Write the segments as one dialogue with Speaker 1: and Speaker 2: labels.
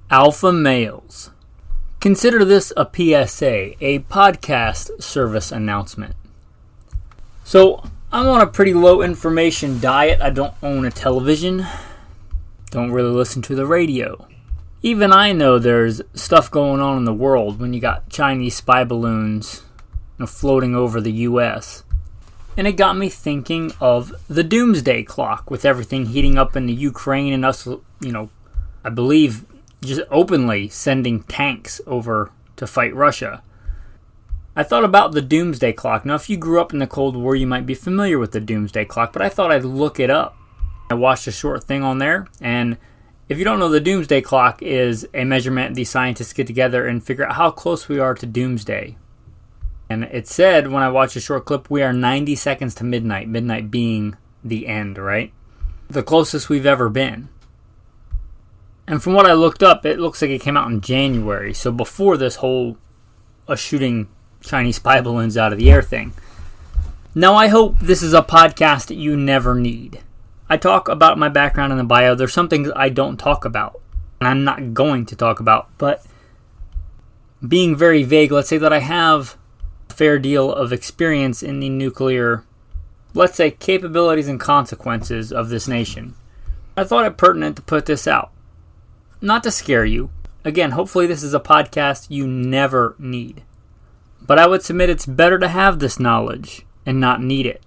Speaker 1: Alpha males. Consider this a PSA, a podcast service announcement. So, I'm on a pretty low information diet. I don't own a television. Don't really listen to the radio. Even I know there's stuff going on in the world when you got Chinese spy balloons floating over the U.S. And it got me thinking of the doomsday clock with everything heating up in the Ukraine and us, I believe just openly sending tanks over to fight Russia. I thought about the doomsday clock. Now, if you grew up in the Cold War, you might be familiar with the doomsday clock, but I thought I'd look it up. I watched a short thing on there, and if you don't know, the doomsday clock is a measurement these scientists get together and figure out how close we are to doomsday. And it said, when I watched a short clip, we are 90 seconds to midnight, midnight being the end, right? The closest we've ever been. And from what I looked up, it looks like it came out in January, so before this whole shooting Chinese spy balloons out of the air thing. Now, I hope this is a podcast that you never need. I talk about my background in the bio. There's some things I don't talk about, and I'm not going to talk about, but being very vague, let's say that I have fair deal of experience in the nuclear, let's say, capabilities and consequences of this nation. I thought it pertinent to put this out. Not to scare you. Again, hopefully this is a podcast you never need. But I would submit it's better to have this knowledge and not need it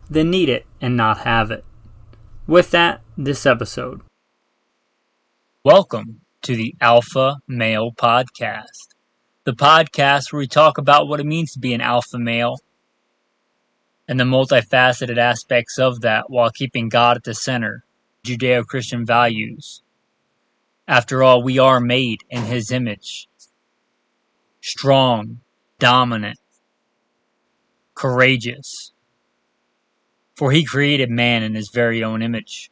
Speaker 1: than need it and not have it. With that, this episode. Welcome to the Alpha Male Podcast. The podcast where we talk about what it means to be an alpha male and the multifaceted aspects of that while keeping God at the center, Judeo-Christian values. After all, we are made in His image. Strong, dominant, courageous. For He created man in His very own image.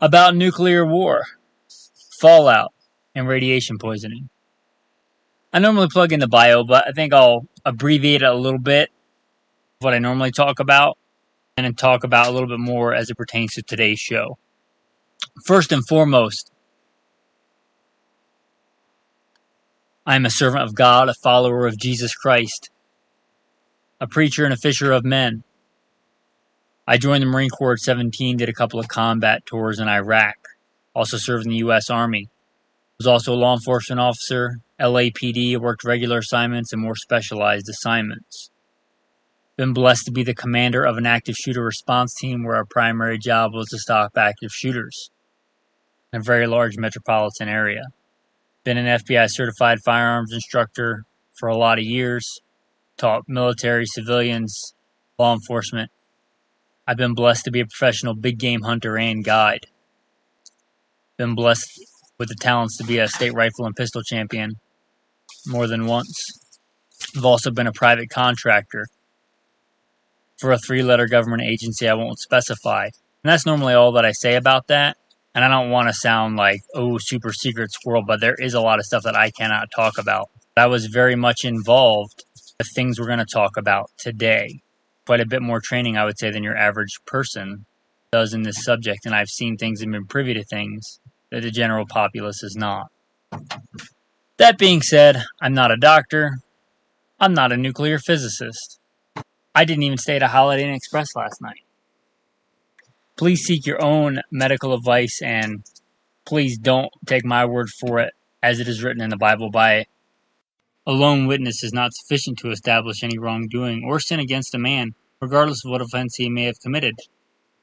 Speaker 1: About nuclear war, fallout, and radiation poisoning. I normally plug in the bio, but I think I'll abbreviate it a little bit, what I normally talk about, and then talk about a little bit more as it pertains to today's show. First and foremost, I am a servant of God, a follower of Jesus Christ, a preacher and a fisher of men. I joined the Marine Corps at 17, did a couple of combat tours in Iraq, also served in the U.S. Army. Was also a law enforcement officer, LAPD, worked regular assignments and more specialized assignments. Been blessed to be the commander of an active shooter response team where our primary job was to stop active shooters in a very large metropolitan area. Been an FBI certified firearms instructor for a lot of years. Taught military, civilians, law enforcement. I've been blessed to be a professional big game hunter and guide. Been blessed with the talents to be a state rifle and pistol champion more than once. I've also been a private contractor for a 3-letter government agency I won't specify. And that's normally all that I say about that. And I don't want to sound like, super secret squirrel, but there is a lot of stuff that I cannot talk about. I was very much involved with things we're going to talk about today. Quite a bit more training, I would say, than your average person does in this subject. And I've seen things and been privy to things that the general populace is not. That being said, I'm not a doctor. I'm not a nuclear physicist. I didn't even stay at a Holiday Inn Express last night. Please seek your own medical advice and please don't take my word for it as it is written in the Bible. By a lone witness is not sufficient to establish any wrongdoing or sin against a man, regardless of what offense he may have committed.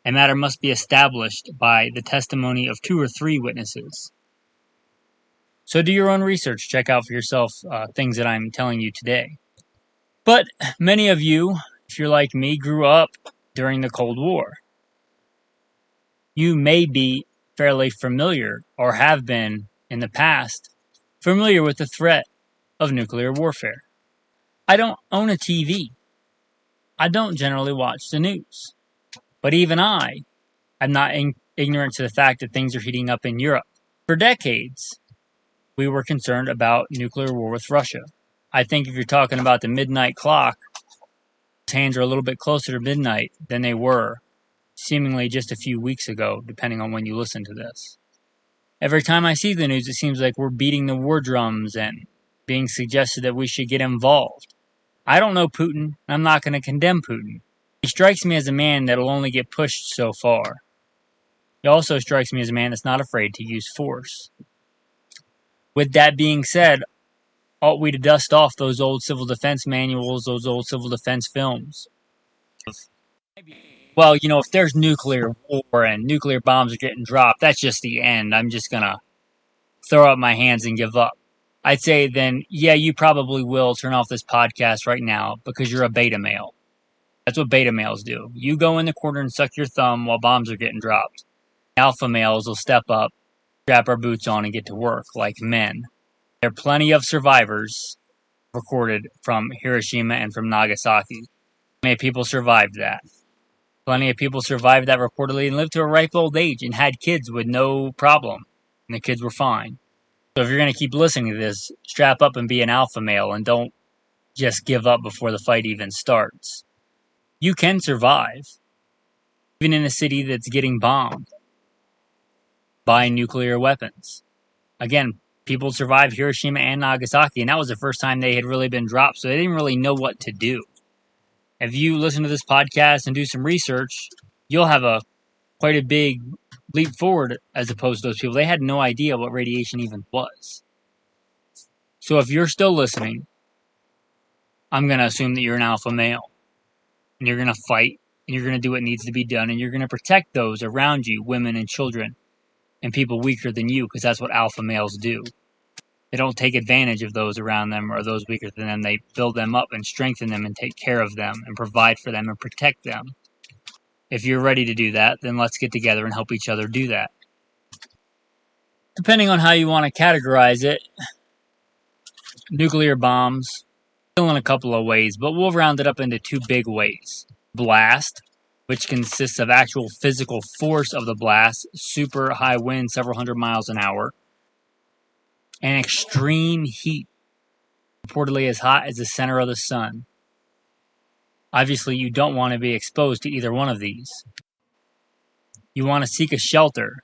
Speaker 1: A matter must be established by the testimony of 2 or 3 witnesses. So do your own research. Check out for yourself things that I'm telling you today. But many of you, if you're like me, grew up during the Cold War. You may be fairly familiar, or have been in the past, familiar with the threat of nuclear warfare. I don't own a TV. I don't generally watch the news. But even I'm not ignorant to the fact that things are heating up in Europe. For decades, we were concerned about nuclear war with Russia. I think if you're talking about the midnight clock, hands are a little bit closer to midnight than they were seemingly just a few weeks ago, depending on when you listen to this. Every time I see the news, it seems like we're beating the war drums and being suggested that we should get involved. I don't know Putin. I'm not going to condemn Putin. He strikes me as a man that'll only get pushed so far. He also strikes me as a man that's not afraid to use force. With that being said, ought we to dust off those old civil defense manuals, those old civil defense films? Well, if there's nuclear war and nuclear bombs are getting dropped, that's just the end. I'm just going to throw up my hands and give up. I'd say then, yeah, you probably will turn off this podcast right now because you're a beta male. That's what beta males do. You go in the corner and suck your thumb while bombs are getting dropped. Alpha males will step up, strap our boots on, and get to work like men. There are plenty of survivors recorded from Hiroshima and from Nagasaki. Many people survived that. Plenty of people survived that reportedly and lived to a ripe old age and had kids with no problem. And the kids were fine. So if you're going to keep listening to this, strap up and be an alpha male and don't just give up before the fight even starts. You can survive, even in a city that's getting bombed by nuclear weapons. Again, people survived Hiroshima and Nagasaki, and that was the first time they had really been dropped, so they didn't really know what to do. If you listen to this podcast and do some research, you'll have quite a big leap forward as opposed to those people. They had no idea what radiation even was. So if you're still listening, I'm going to assume that you're an alpha male. And you're going to fight, and you're going to do what needs to be done, and you're going to protect those around you, women and children, and people weaker than you, because that's what alpha males do. They don't take advantage of those around them or those weaker than them. They build them up and strengthen them and take care of them and provide for them and protect them. If you're ready to do that, then let's get together and help each other do that. Depending on how you want to categorize it, nuclear bombs, still in a couple of ways, but we'll round it up into two big ways. Blast, which consists of actual physical force of the blast, super high wind, several hundred miles an hour, and extreme heat, reportedly as hot as the center of the sun. Obviously, you don't want to be exposed to either one of these. You want to seek a shelter.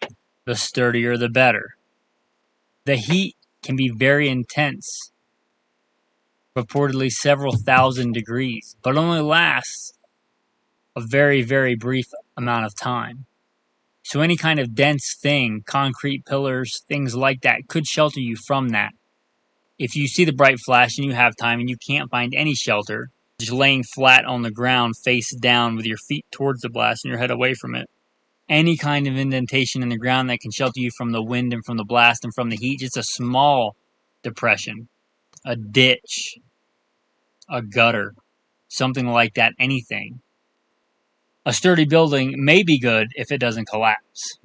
Speaker 1: The sturdier, the better. The heat can be very intense, reportedly several thousand degrees, but only lasts a very, very brief amount of time. So any kind of dense thing, concrete pillars, things like that, could shelter you from that. If you see the bright flash and you have time and you can't find any shelter, just laying flat on the ground, face down with your feet towards the blast and your head away from it, any kind of indentation in the ground that can shelter you from the wind and from the blast and from the heat, just a small depression, a ditch, a gutter, something like that, anything. A sturdy building may be good if it doesn't collapse.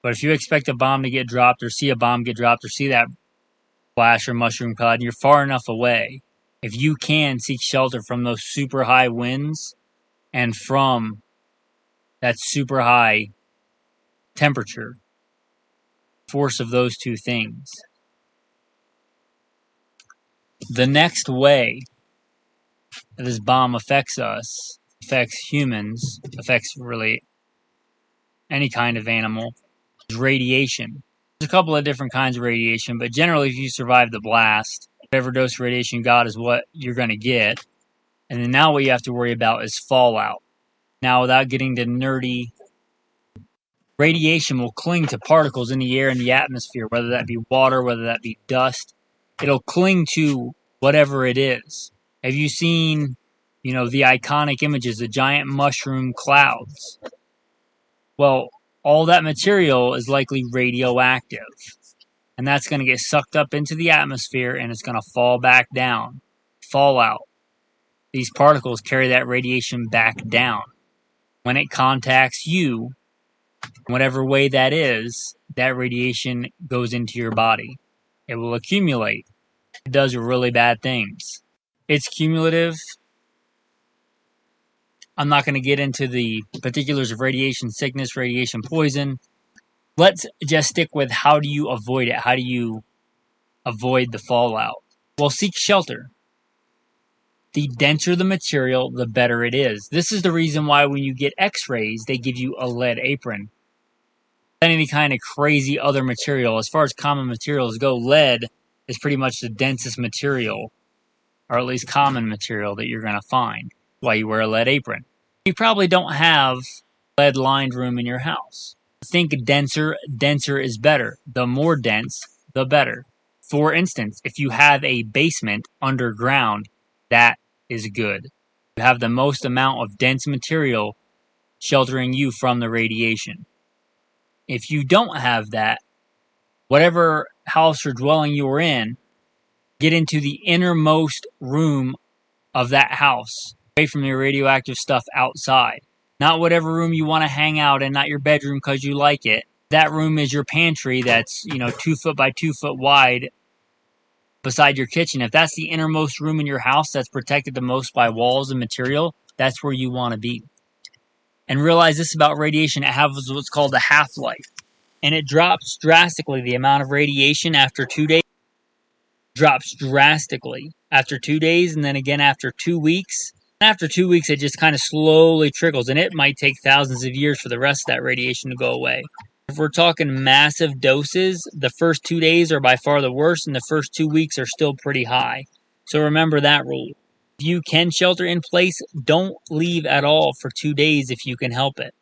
Speaker 1: But if you expect a bomb to get dropped or see a bomb get dropped or see that flash or mushroom cloud and you're far enough away, if you can seek shelter from those super high winds and from that super high temperature, force of those two things. The next way that this bomb affects us, affects humans, affects really any kind of animal, is radiation. There's a couple of different kinds of radiation, but generally if you survive the blast, whatever dose of radiation you got is what you're going to get. And then now what you have to worry about is fallout. Now, without getting to nerdy, radiation will cling to particles in the air and the atmosphere, whether that be water, whether that be dust. It'll cling to whatever it is. Have you seen, the iconic images, the giant mushroom clouds? Well, all that material is likely radioactive. And that's going to get sucked up into the atmosphere and it's going to fall back down. Fallout. These particles carry that radiation back down. When it contacts you, whatever way that is, that radiation goes into your body. It will accumulate. It does really bad things. It's cumulative. I'm not going to get into the particulars of radiation sickness, radiation poison. Let's just stick with how do you avoid it? How do you avoid the fallout? Well, seek shelter. The denser the material, the better it is. This is the reason why when you get x-rays, they give you a lead apron. Not any kind of crazy other material. As far as common materials go, lead is pretty much the densest material, or at least common material that you're going to find. Why you wear a lead apron. You probably don't have lead-lined room in your house. Think denser is better. The more dense, the better. For instance, if you have a basement underground, that is good. You have the most amount of dense material sheltering you from the radiation. If you don't have that, whatever house or dwelling you're in, get into the innermost room of that house, away from your radioactive stuff outside. Not whatever room you want to hang out in, not your bedroom because you like it. That room is your pantry that's, 2 foot by 2 foot wide beside your kitchen. If that's the innermost room in your house that's protected the most by walls and material, that's where you want to be. And realize this about radiation, it has what's called a half-life. And it drops drastically. The amount of radiation after 2 days drops drastically after 2 days, and then again after 2 weeks. After 2 weeks, it just kind of slowly trickles, and it might take thousands of years for the rest of that radiation to go away. If we're talking massive doses, the first 2 days are by far the worst, and the first 2 weeks are still pretty high. So remember that rule. If you can shelter in place, don't leave at all for 2 days if you can help it.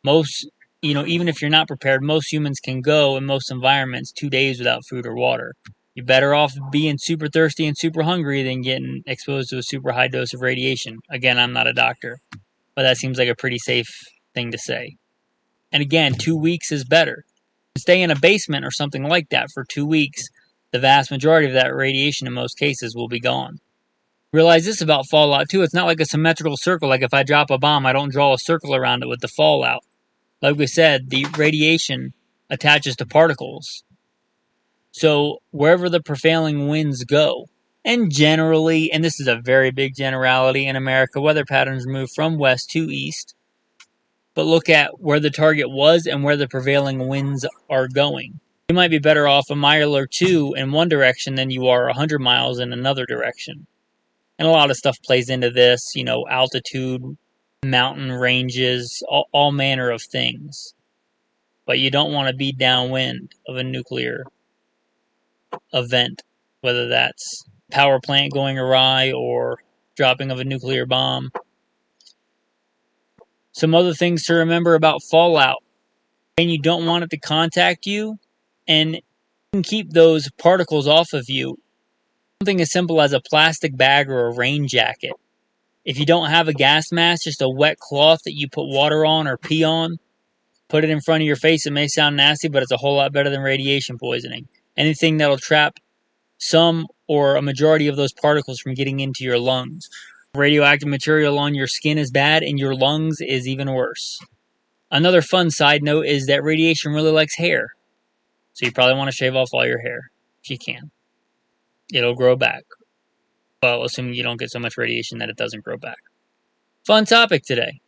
Speaker 1: Most, even if you're not prepared, most humans can go in most environments 2 days without food or water. You're better off being super thirsty and super hungry than getting exposed to a super high dose of radiation. Again, I'm not a doctor, but that seems like a pretty safe thing to say. And again, 2 weeks is better. Stay in a basement or something like that for 2 weeks. The vast majority of that radiation in most cases will be gone. Realize this about fallout too. It's not like a symmetrical circle. Like if I drop a bomb, I don't draw a circle around it with the fallout. Like we said, the radiation attaches to particles. So wherever the prevailing winds go, and generally, and this is a very big generality in America, weather patterns move from west to east. But look at where the target was and where the prevailing winds are going. You might be better off a mile or two in one direction than you are 100 miles in another direction. And a lot of stuff plays into this, altitude, mountain ranges, all manner of things. But you don't want to be downwind of a nuclear event, whether that's power plant going awry or dropping of a nuclear bomb. Some other things to remember about fallout. And you don't want it to contact you, and you can keep those particles off of you. Something as simple as a plastic bag or a rain jacket. If you don't have a gas mask, just a wet cloth that you put water on or pee on, put it in front of your face. It may sound nasty, but it's a whole lot better than radiation poisoning. Anything that'll trap some or a majority of those particles from getting into your lungs. Radioactive material on your skin is bad, and your lungs is even worse. Another fun side note is that radiation really likes hair. So you probably want to shave off all your hair, if you can. It'll grow back. Well, assuming you don't get so much radiation that it doesn't grow back. Fun topic today.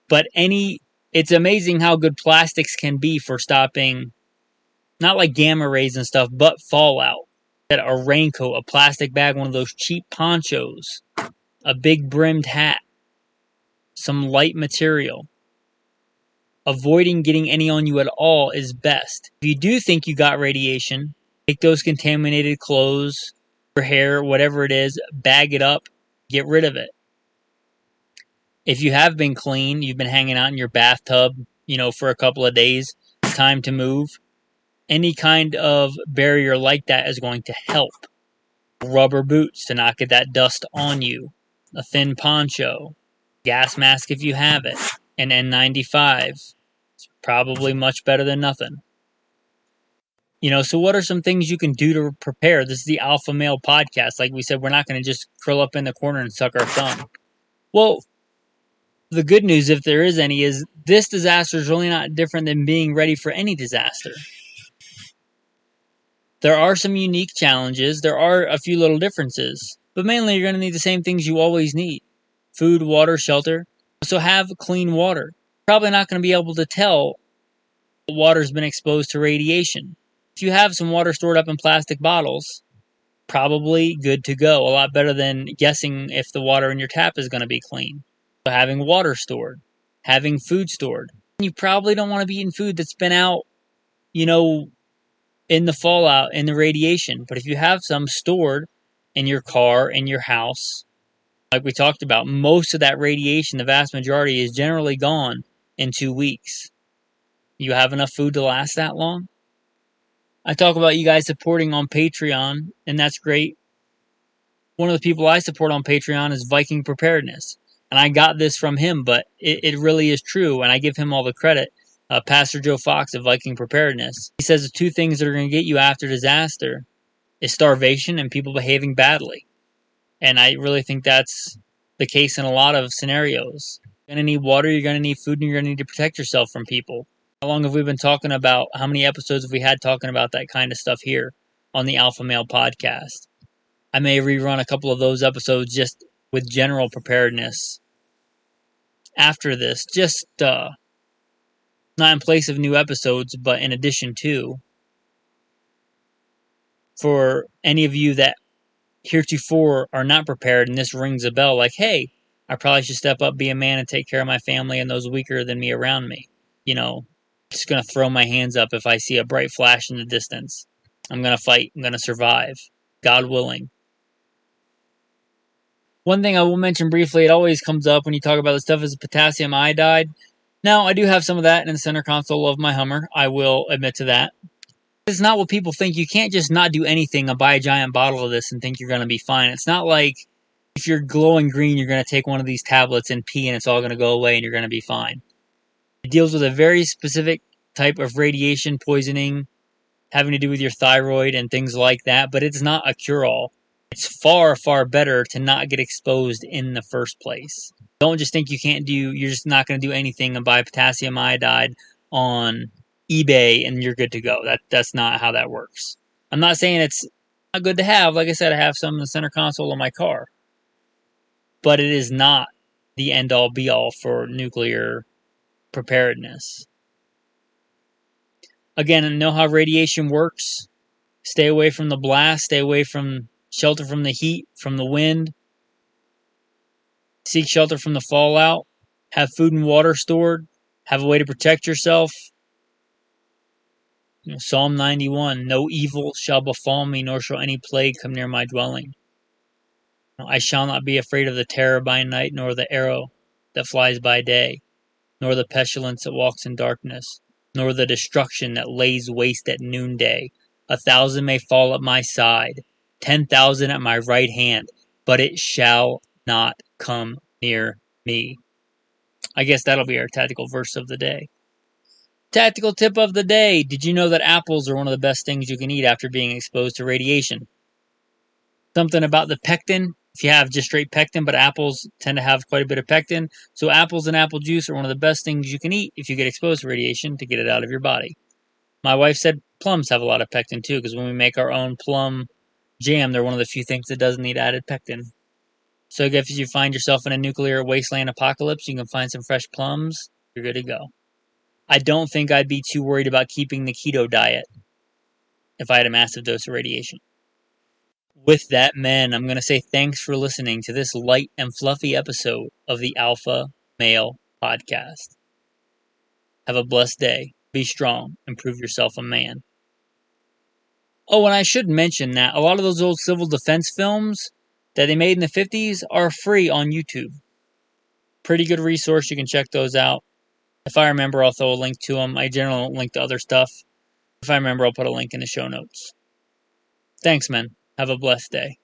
Speaker 1: But it's amazing how good plastics can be for stopping, not like gamma rays and stuff, but fallout. A raincoat, a plastic bag, one of those cheap ponchos, a big brimmed hat, some light material. Avoiding getting any on you at all is best. If you do think you got radiation, take those contaminated clothes, your hair, whatever it is, bag it up, get rid of it. If you have been clean, you've been hanging out in your bathtub, for a couple of days, it's time to move. Any kind of barrier like that is going to help. Rubber boots to not get that dust on you. A thin poncho. Gas mask if you have it. An N95. It's probably much better than nothing. So what are some things you can do to prepare? This is the Alpha Male Podcast. Like we said, we're not going to just curl up in the corner and suck our thumb. Well, the good news, if there is any, is this disaster is really not different than being ready for any disaster. There are some unique challenges. There are a few little differences. But mainly you're going to need the same things you always need. Food, water, shelter. So have clean water. Probably not going to be able to tell water's been exposed to radiation. If you have some water stored up in plastic bottles, probably good to go. A lot better than guessing if the water in your tap is going to be clean. So having water stored, having food stored. You probably don't want to be eating food that's been out, in the fallout, in the radiation. But if you have some stored in your car, in your house, like we talked about, most of that radiation, the vast majority, is generally gone in 2 weeks. You have enough food to last that long? I talk about you guys supporting on Patreon, and that's great. One of the people I support on Patreon is Viking Preparedness. And I got this from him, but it really is true, and I give him all the credit. Pastor Joe Fox of Viking Preparedness. He says the two things that are going to get you after disaster is starvation and people behaving badly. And I really think that's the case in a lot of scenarios. You're going to need water, you're going to need food, and you're going to need to protect yourself from people. How long have we been talking about, how many episodes have we had talking about that kind of stuff here on the Alpha Male podcast? I may rerun a couple of those episodes just with general preparedness after this, just not in place of new episodes, but in addition to. For any of you that heretofore are not prepared and this rings a bell, like, hey, I probably should step up, be a man, and take care of my family and those weaker than me around me. Just going to throw my hands up if I see a bright flash in the distance. I'm going to fight. I'm going to survive. God willing. One thing I will mention briefly, it always comes up when you talk about this stuff, is potassium iodide. Now, I do have some of that in the center console of my Hummer. I will admit to that. It's not what people think. You can't just not do anything and buy a giant bottle of this and think you're going to be fine. It's not like if you're glowing green, you're going to take one of these tablets and pee and it's all going to go away and you're going to be fine. It deals with a very specific type of radiation poisoning having to do with your thyroid and things like that, but it's not a cure-all. It's far, far better to not get exposed in the first place. Don't just think you're just not going to do anything and buy potassium iodide on eBay and you're good to go. That's not how that works. I'm not saying it's not good to have. Like I said, I have some in the center console of my car. But it is not the end-all, be-all for nuclear preparedness. Again, know how radiation works. Stay away from the blast. Stay away from shelter from the heat, from the wind. Seek shelter from the fallout. Have food and water stored. Have a way to protect yourself. Psalm 91, no evil shall befall me, nor shall any plague come near my dwelling. I shall not be afraid of the terror by night, nor the arrow that flies by day, nor the pestilence that walks in darkness, nor the destruction that lays waste at noonday. 1,000 may fall at my side, 10,000 at my right hand, but it shall not come near me. I guess that'll be our tactical verse of the day. Tactical tip of the day. Did you know that apples are one of the best things you can eat after being exposed to radiation? Something about the pectin. If you have just straight pectin, but apples tend to have quite a bit of pectin. So apples and apple juice are one of the best things you can eat if you get exposed to radiation to get it out of your body. My wife said plums have a lot of pectin too, because when we make our own plum jam, they're one of the few things that doesn't need added pectin. So if you find yourself in a nuclear wasteland apocalypse, you can find some fresh plums, you're good to go. I don't think I'd be too worried about keeping the keto diet if I had a massive dose of radiation. With that, men, I'm going to say thanks for listening to this light and fluffy episode of the Alpha Male Podcast. Have a blessed day. Be strong and prove yourself a man. Oh, and I should mention that a lot of those old civil defense films that they made in the 50s are free on YouTube. Pretty good resource. You can check those out. If I remember, I'll throw a link to them. I generally don't link to other stuff. If I remember, I'll put a link in the show notes. Thanks, men. Have a blessed day.